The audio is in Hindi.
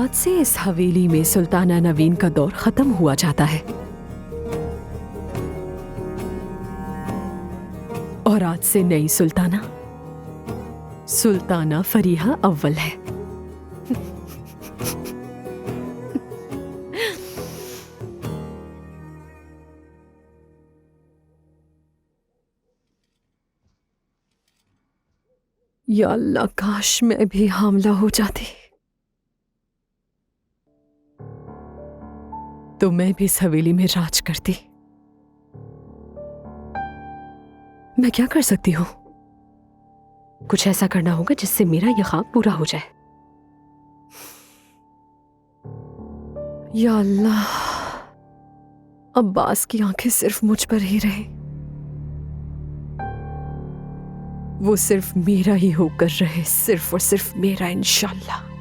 आज से इस हवेली में सुल्ताना नवीन का दौर खत्म हुआ जाता है और आज से नई सुल्ताना सुल्ताना फरीहा अव्वल है। या अल्लाह, काश मैं भी हामला हो जाती तो मैं भी इस हवेली में राज करती। मैं क्या कर सकती हूँ? कुछ ऐसा करना होगा जिससे मेरा यह ख्वाब पूरा हो जाए। या अल्लाह, अब्बास की आंखें सिर्फ मुझ पर ही रही। वो सिर्फ मेरा ही होकर रहे, सिर्फ और सिर्फ मेरा, इंशाल्लाह।